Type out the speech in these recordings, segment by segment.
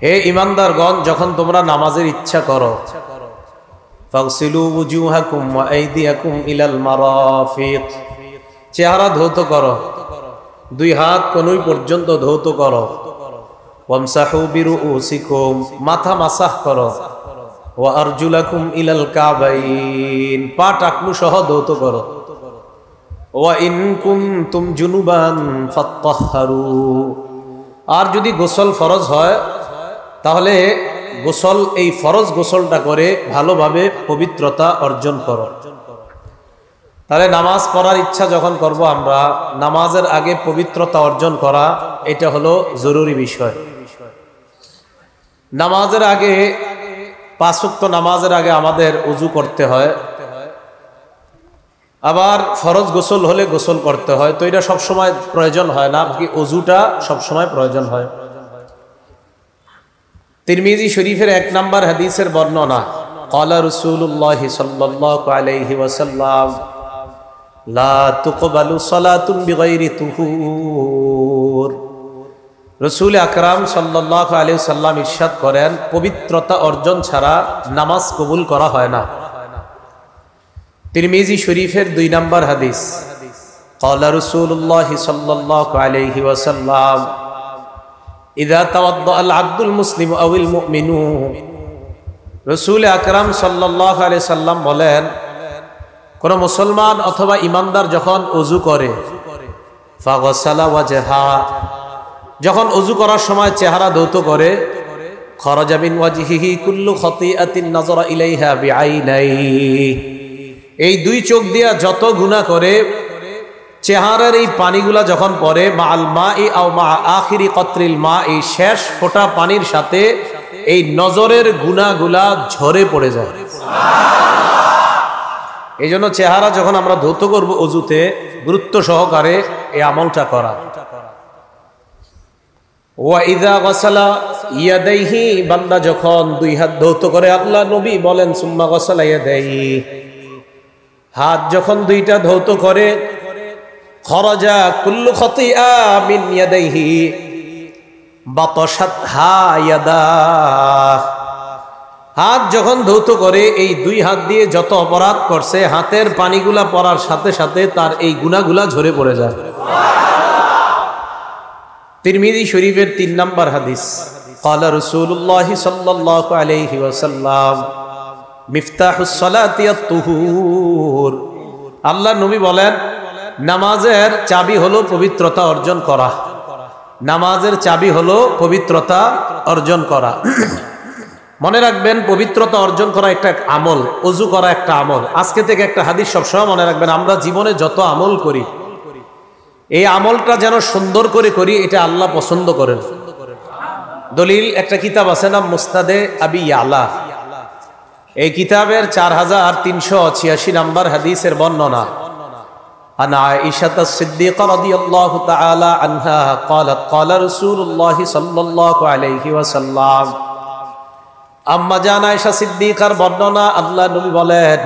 হে ঈমানদারগণ, যখন তোমরা নামাজের ইচ্ছা করো, ফাগসিলু ওয়ুজুহাকুম ওয়া আইদিয়াকুম ইলাল মারাফিক, চেহারা ধৌত করো, দুই হাত কনুই পর্যন্ত ধৌত করো। ওয়ামসাহু বিরুউসিকুম, মাথা মাসাহ করো। ওয়া আরজুলাকুম ইলাল কাবাইন, পা টাকনু সহ ধৌত করো। ওয়া ইন কুনতুম জুনুবান ফাত্তাহহারু, আর যদি গোসল ফরজ হয় তাহলে গোসল, এই ফরজ গোসলটা করে ভালোভাবে পবিত্রতা অর্জন করো। তাহলে নামাজ পড়ার ইচ্ছা যখন করব আমরা, নামাজের আগে পবিত্রতা অর্জন করা এটা হলো জরুরি বিষয়। নামাজের আগে, পাঁচ ওয়াক্ত নামাজের আগে আমাদের ওযু করতে হয়, আবার ফরজ গোসল হলে গোসল করতে হয়। তো এটা সবসময় প্রয়োজন হয় না, কি ওযুটা সবসময় প্রয়োজন হয়। তিরমিজি শরীফের 1 নম্বর হাদিসের বর্ণনা, ক্বালা রাসূলুল্লাহ সাল্লাল্লাহু আলাইহি ওয়াসাল্লাম, লা তুকবালু সালাতুন বিগাইরি তুহুর। রাসূল আকরাম সাল্লাল্লাহু আলাইহি ওয়াসাল্লাম ইরশাদ করেন, পবিত্রতা অর্জন ছাড়া নামাজ কবুল করা হয় না। তিরমিজি শরীফের 2 নম্বর হাদিস, ক্বালা রাসূলুল্লাহ সাল্লাল্লাহু আলাইহি ওয়াসাল্লাম, ইযা তাওয়াদ্দা আল আবদুল মুসলিমু আওয়াল মুমিনু। রাসূল আকরাম সাল্লাল্লাহু আলাইহি সাল্লাম বলেন, কোন মুসলমান অথবা ঈমানদার যখন ওযু করে, ফাগসালা ওয়াজহা, যখন ওযু করার সময় চেহারা ধৌত করে, খরাজা মিন ওয়াজহিহি কুল্লু খাতিআতিন নাযারা ইলাইহা বিআইনাইহি, এই দুই চোখ দিয়া যত গুনাহ করে, চেহারার এই পানিগুলা যখন পড়ে, মাআল মাই আও মা আখিরি কতরিল মা, এই শেষ ফোঁটা পানির সাথে এই নজরের গুনাহগুলা ঝরে পড়ে যায়। এই জন্য চেহারা যখন আমরা ধৌত করব ওযুতে, গুরুত্ব সহকারে এই আমলটা করা। ওয়া ইযা গাসালা ইয়াদাইহি, বান্দা যখন দুই হাত ধৌত করে, আল্লাহ নবী বলেন সুম্মা গাসালা ইয়াদাইহি, হাত যখন দুইটা ধৌত করে, খরাজা কুল্লু খাতিআ মিন ইয়াদাইহি বাতাশাতহা ইয়াদা, হাত যখন ধৌত করে, এই দুই হাত দিয়ে যত অপরাধ করছে, হাতের পানিগুলা পড়ার সাথে সাথে তার এই গুনাহগুলা ঝরে পড়ে যায়। তিরমিজি শরীফের 3 নম্বর হাদিস, ক্বালা রাসূলুল্লাহ সাল্লাল্লাহু আলাইহি ওয়াসাল্লাম, মিফতাহুস সালাতি আত-তুহুর। আল্লাহ নবী বলেন, নামাজের চাবি হলো পবিত্রতা অর্জন করা। নামাজের চাবি হলো পবিত্রতা অর্জন করা। মনে রাখবেন, পবিত্রতা অর্জন করা একটা আমল, ওযু করা একটা আমল। আজকে থেকে একটা হাদিস সবসময় মনে রাখবেন, আমরা জীবনে যত আমল করি, এই আমলটা যেন সুন্দর করে করি, এটা আল্লাহ পছন্দ করেন। দলিল একটা কিতাব আছে না, মুসনাদে আবি ইয়ালা, এই কিতাবের 4386 নম্বর হাদিসের বর্ণনা, আন আয়েশা সিদ্দিকা রাদিয়াল্লাহু তাআলা আনহা ক্বালাত ক্বালা রাসূলুল্লাহ সাল্লাল্লাহু আলাইহি ওয়াসাল্লাম, আম্মা জান আয়েশা সিদ্দিকার বর্ণনা, আল্লাহ নবী বলেন,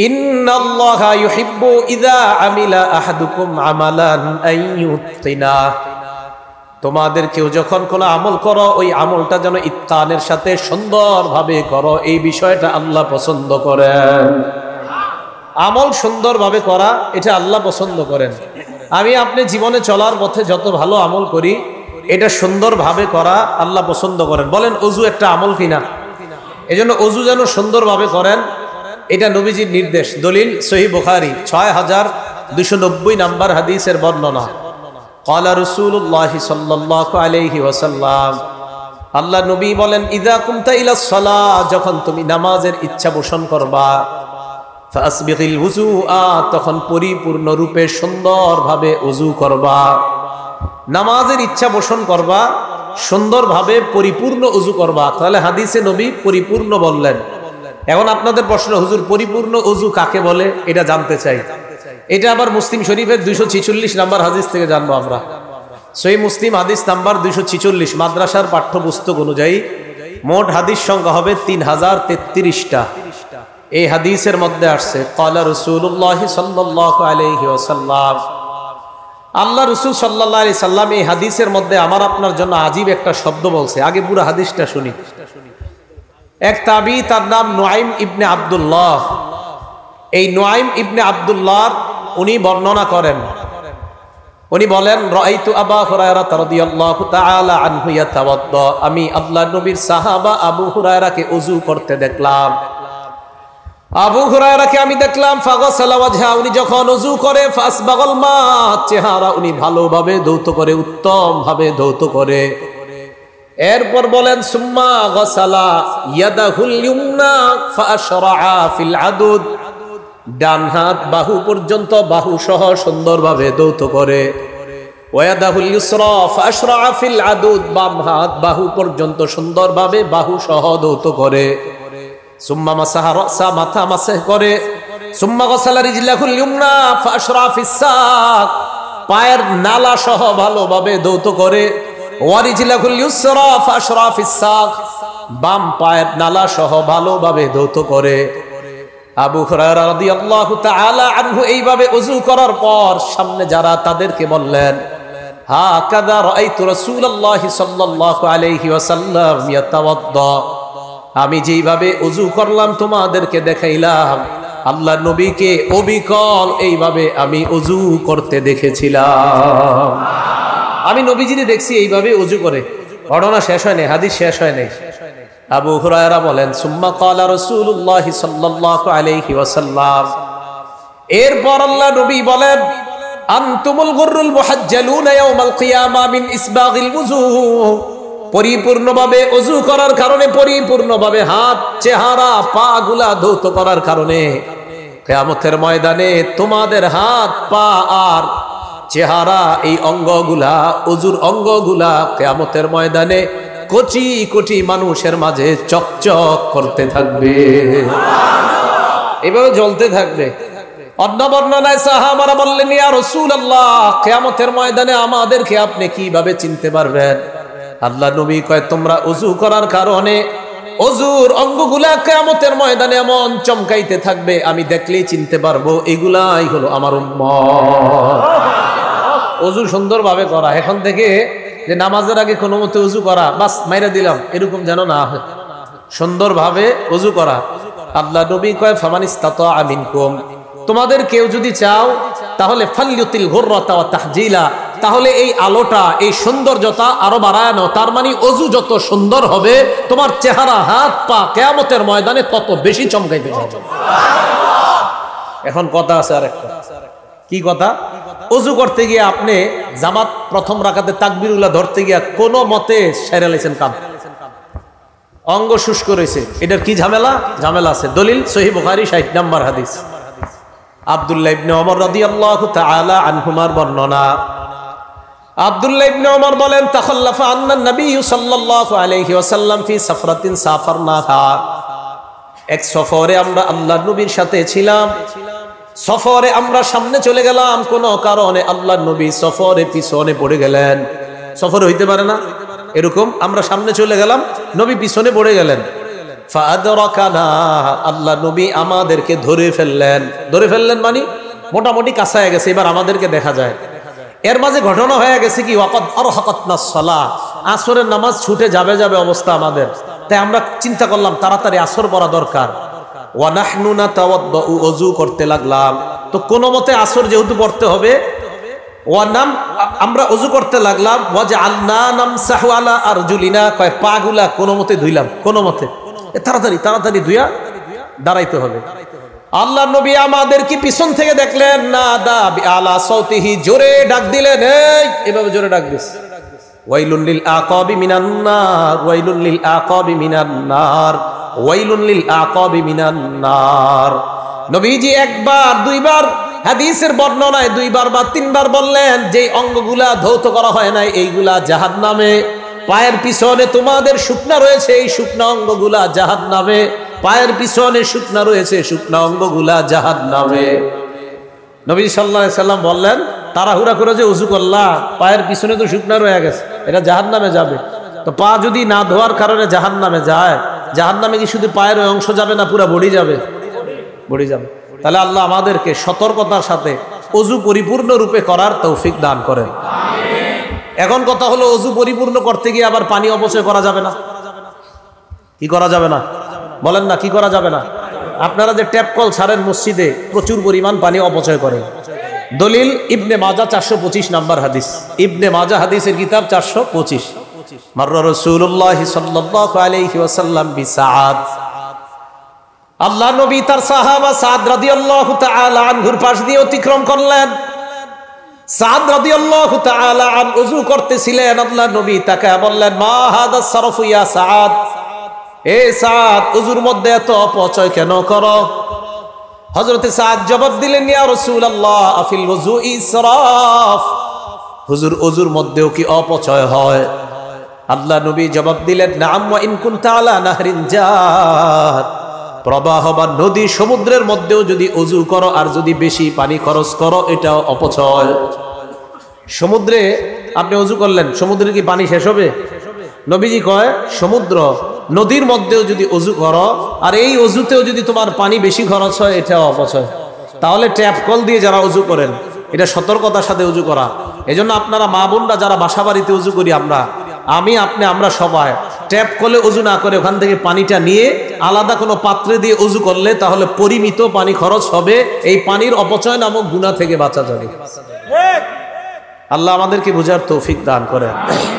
ইন্নাল্লাহা ইউহিব্বু ইযা আমিলা আহাদুকুম আমালান আইয়ুতকিনা, তোমাদের কেউ যখন কোনো আমল করো, ওই আমলটা যেন ইত্কানের সাথে সুন্দরভাবে করো, এই বিষয়টা আল্লাহ পছন্দ করেন। আমল সুন্দরভাবে করা এটা আল্লাহ পছন্দ করেন। আমি আপনি জীবনে চলার পথে যত ভালো আমল করি, এটা সুন্দরভাবে করা আল্লাহ পছন্দ করেন। বলেন, ওযু একটা আমল কিনা? এজন্য ওযু যেন সুন্দরভাবে করেন, এটা নবীজির নির্দেশ। দলিল সহিহ বুখারী 6290 নম্বর হাদিসের বর্ণনা, ক্বালা রাসূলুল্লাহ সাল্লাল্লাহু আলাইহি ওয়াসাল্লাম, আল্লাহ নবী বলেন, ইযা কুমতা ইলাস সালাহ, যখন তুমি নামাজের ইচ্ছা পোষণ করবা, ফাসবিগিল ওযুআ, তখন পরিপূর্ণ রূপে সুন্দরভাবে ওযু করবা। নামাজের ইচ্ছা পোষণ করবা, সুন্দরভাবে পরিপূর্ণ ওযু করবা। তাহলে হাদিসে নবী পরিপূর্ণ বললেন। এখন আপনাদের প্রশ্ন, হুজুর পরিপূর্ণ ওযু কাকে বলে, এটা জানতে চাই। এটা আবার মুসলিম শরীফের 246 নম্বর হাদিস থেকে জানবো আমরা। সহিহ মুসলিম হাদিস নাম্বার 246, মাদ্রাসার পাঠ্যপুস্তক অনুযায়ী মোট হাদিস সংখ্যা হবে 3033টা। এই হাদিসের মধ্যে আসছে, ক্বালা রাসূলুল্লাহ সাল্লাল্লাহু আলাইহি ওয়াসাল্লাম, আল্লাহ রসুল সাল্লাল্লাহু আলাইহি সাল্লাম এই হাদিসের মধ্যে আমার আপনার জন্য আজীব একটা শব্দ বলছে। আগে পুরো হাদিসটা শুনি। এক তাবী, তার নাম নুআইম ইবনে আব্দুল্লাহ। এই নুআইম ইবনে আব্দুল্লাহ উনি বর্ণনা করেন, উনি বলেন রাআইতু আবু হুরায়রা রাদিয়াল্লাহু তাআলা আনহু ইয়াতাওয়াদ্দা, আমি আল্লাহর নবীর সাহাবা আবু হুরায়রাকে ওযু করতে দেখলাম। আবু হুরায়রাকে আমি দেখলাম ফাগাসালা ওয়াজহা, উনি যখন ওযু করে ফাসবাগাল মা, চেহারা উনি ভালোভাবে ধৌত করে, উত্তম ভাবে ধৌত করে। এরপর বলেন সুম্মা গাসালা ইয়াদাহুল ইউমনা ফাআশরাআ ফিল আদুদ, ডান হাত বাহু পর্যন্ত বাহু সহ সুন্দরভাবে ধৌত করে। ওয়াদাহুল ইউসরা ফাআশরাআ ফিল আদুদ, বাম হাত বাহু পর্যন্ত সুন্দরভাবে বাহু সহ ধৌত করে। সুম্মা মাসাহা রাসা, মাথা মাসহ করে। সুম্মা গাসালা রিজলাহুল ইউমনা ফাআশরাআ ফিস সাক, পায়ের নালা সহ ভালোভাবে ধৌত করে। ওয়ারিজলাহুল ইউসরা ফাআশরাআ ফিস সাক, বাম পায়ের নালা সহ ভালোভাবে ধৌত করে। আবু হুরায়রা রাদিয়াল্লাহু তাআলা আনহু এইভাবে ওযু করার পর সামনে যারা তাদেরকে বললেন, হাকাযা রাআইতু রাসূলুল্লাহি সাল্লাল্লাহু আলাইহি ওয়াসাল্লাম ইয়াতাওয়াদ্দা, আমি যেইভাবে ওযু করলাম তোমাদেরকে দেখাইলাম, আল্লাহর নবীকে অবিকল এইভাবে আমি ওযু করতে দেখেছিলাম। আমি নবীজিকে দেখছি এইভাবে ওযু করে। ঘটনা শেষ হয় নাই, হাদিস শেষ হয় নাই। আবু হুরায়রা বলেন সুম্মা ক্বালা রাসূলুল্লাহ সাল্লাল্লাহু আলাইহি ওয়াসাল্লাম, এরপর আল্লাহ নবী বলেন আনতুমুল গুররুল মুহাজ্জালুনা ইয়াউমাল কিয়ামা মিন ইসবাগিল ওযু, পরিপূর্ণভাবে ওযু করার কারণে, পরিপূর্ণভাবে হাত, চেহারা, পা গুলা ধৌত করার কারণে কিয়ামতের ময়দানে তোমাদের হাত, পা আর চেহারা, এই অঙ্গগুলা, ওযুর অঙ্গগুলা কিয়ামতের ময়দানে কোটি কোটি মানুষের মাঝে চকচক করতে থাকবে, এভাবে জ্বলতে থাকবে। অন্য বর্ণনায় সাহাবারা বললেন, ইয়া রাসূলুল্লাহ, কিয়ামতের ময়দানে আমাদেরকে আপনি কিভাবে চিনতে পারবেন? আল্লাহ নবী কয়, তোমরা ওযু করার কারণে ওযুর অঙ্গগুলা কিয়ামতের ময়দানে এমন চমকাইতে থাকবে, আমি দেখলেই চিনতে পারবো এগুলাই হলো আমার উম্মত। ওযু সুন্দরভাবে করা, এখন থেকে যে নামাজের আগে কোনো মতে ওযু করা, বাস মাইরা দিলাম, এরকম যেন না হয়। সুন্দরভাবে ওযু করা। আল্লাহ নবী কয় ফামানিস্তাতা মিনকুম, তোমাদের কেউ যদি চাও তাহলে ফালইউতিল গুররাতা ওয়া তাহজিলা, তাহলে এই আলোটা, এই সৌন্দর্যতা আরো বাড়ায় নাও। তার মানে ওযু যত সুন্দর হবে তোমার চেহারা, হাত, পা কিয়ামতের ময়দানে তত বেশি চমকাইতে থাকবে। এখন কথা আছে আরেকটা। কি কথা? ওযু করতে গিয়ে আপনি জামাত প্রথম রাকাতে তাকবীরুল্লাহ ধরতে গিয়া কোন মতে সেরে লাইছেন কাম, অঙ্গ শুষ্ক রয়েছে, এটার কি ঝামেলা? ঝামেলা আছে। দলিল সহিহ বুখারী 60 নম্বর হাদিস। আব্দুল্লাহ ইবনে ওমর রাদিয়াল্লাহু তাআলা আনহুমার বর্ণনা। আব্দুল্লাহ ইবনে ওমর বলেন, তাখাল্লাফা আন্না নবী সাল্লাল্লাহু আলাইহি ওয়াসাল্লাম ফি সাফরাতিন সাফারনাহা, এক সফরে আমরা আল্লাহর নবীর সাথে ছিলাম। সফরে আমরা সামনে চলে গেলাম, কোন কারণে আল্লাহর নবী সফরে পিছনে পড়ে গেলেন। সফর হইতে পারে না এরকম, আমরা সামনে চলে গেলাম, নবী পিছনে পড়ে গেলেন। ফাআদরাকানা, আল্লাহ নবী আমাদেরকে ধরে ফেললেন। ধরে ফেললেন মানে মোটামুটি কাছায় গেছে, এবার আমাদেরকে দেখা যায়। এর মাঝে ঘটনা হয়ে গেছে কি, ওয়াকাদ আরহাকাতনাস সালাহ, আসরের নামাজ ছুটে যাবে যাবে অবস্থা আমাদের। তাই আমরা চিন্তা করলাম তাড়াতাড়ি আসর পড়া দরকার। ওয়া নাহনু নাতাওয়াদ্দু, ওযু করতে লাগলাম। তো কোন মতে আসর যেহেতু পড়তে হবে, আমরা ওযু করতে লাগলাম। ওয়াজআলনা নামসাহু আলা আরজুলিনা, কয় পাগুলা কোন মতে ধুইলাম, কোন মতে তাড়াতাড়ি তাড়াতাড়ি ধুইয়া দাঁড়াইতে হবে। আল্লাহ নবী আমাদের কি পিছন থেকে দেখলেন, না দা বিআলা সাউতিহি, জোরে ডাক দিলেন, এই এভাবে জোরে ডাক দিস, ওয়াইলুন লিল আকাবি মিনান নার, ওয়াইলুন লিল আকাবি মিনান নার, ওয়াইলুন লিল আকাবি মিনান নার। নবীজি একবার, দুইবার, হাদিসের বর্ণনায় দুইবার বা তিনবার বললেন, যে অঙ্গগুলা ধৌত করা হয় নাই এইগুলা জাহান্নামে। পায়ের পিছনে তোমাদের শুকনা রয়েছে, এই শুকনা অঙ্গগুলা জাহান্নামে। পায়ের পিছনে শুকনা রয়েছে, শুকনা অঙ্গগুলা জাহান্নামে। নবী সাল্লাল্লাহু আলাইহি সাল্লাম বললেন, তাড়াহুড়া করে যে ওযু করলা, পায়ের পিছনে তো শুকনা রয়ে গেছে, এটা জাহান্নামে যাবে। তো পা যদি না ধোয়ার কারণে জাহান্নামে যায়, জাহান্নামে কি শুধু পায়ের অংশ যাবে না, পুরো বডি যাবে? বডি যাবে। তাহলে আল্লাহ আমাদেরকে সতর্কতার সাথে অজু পরিপূর্ণ রূপে করার তৌফিক দান করেন। এখন কথা হলো, অজু পরিপূর্ণ করতে গিয়ে আবার পানি অপচয় করা যাবে না? কি করা যাবে না বলেন না, কি করা যাবে না? আপনারা যে ট্যাপ কল ছাড়েন মসজিদে, প্রচুর পরিমাণ পানি অপচয় করে। দলিল ইবনে মাজাহ 425 নাম্বার হাদিস, ইবনে মাজাহ হাদিসের কিতাব 425। মাররা রাসূলুল্লাহ সাল্লাল্লাহু আলাইহি ওয়াসাল্লাম বিসাআদ, আল্লাহ নবী তার সাহাবা সাদ রাদিয়াল্লাহু তাআলা আনহুর পাশ দিয়ে অতিক্রম করলেন। সাদ রাদিয়াল্লাহু তাআলা আন ওযু করতেছিলেন, আল্লাহ নবী তাকে বললেন, মা হাদা সারফু ইয়া সাদ, এ সাদ, ওযুর মধ্যে এত অপচয় কেন করো? হযরতে সাদ জবাব দিলেন, ইয়া রাসূলুল্লাহ আফিল ওযু ইসরাফ, হুজুর ওযুর মধ্যেও কি অপচয় হয়? আল্লাহ নবী জবাব দিলেন, নাম ওয়া ইন কুনতা আলা নাহরিন জার, প্রবাহমান নদী সমুদ্রের মধ্যেও যদি ওযু করো আর যদি বেশি পানি খরচ করো, এটাও অপচয়। সমুদ্রে আপনি ওযু করলেন, সমুদ্রে কি পানি শেষ হবে? নবীজি কয়, সমুদ্র নদীর মধ্যেও যদি ওযু করো আর এই ওযুতেও যদি তোমার পানি বেশি খরচ হয়, এটাও অপচয়। তাহলে ট্যাপ কল দিয়ে যারা ওযু করেন, এটা সতর্কতার সাথে ওযু করা। এজন্য আপনারা মা বোনরা যারা বাসা বাড়িতে ওযু করি আমি আপনি আমরা সবাই ট্যাপ কলে ওযু না করে ওখান থেকে পানিটা নিয়ে আলাদা কোনো পাত্রে দিয়ে ওযু করলে তাহলে পরিমিত পানি খরচ হবে, এই পানির অপচয় নামক গুনাহ থেকে বাঁচা যাবে। আল্লাহ আমাদেরকে বুঝার তৌফিক দান করেন।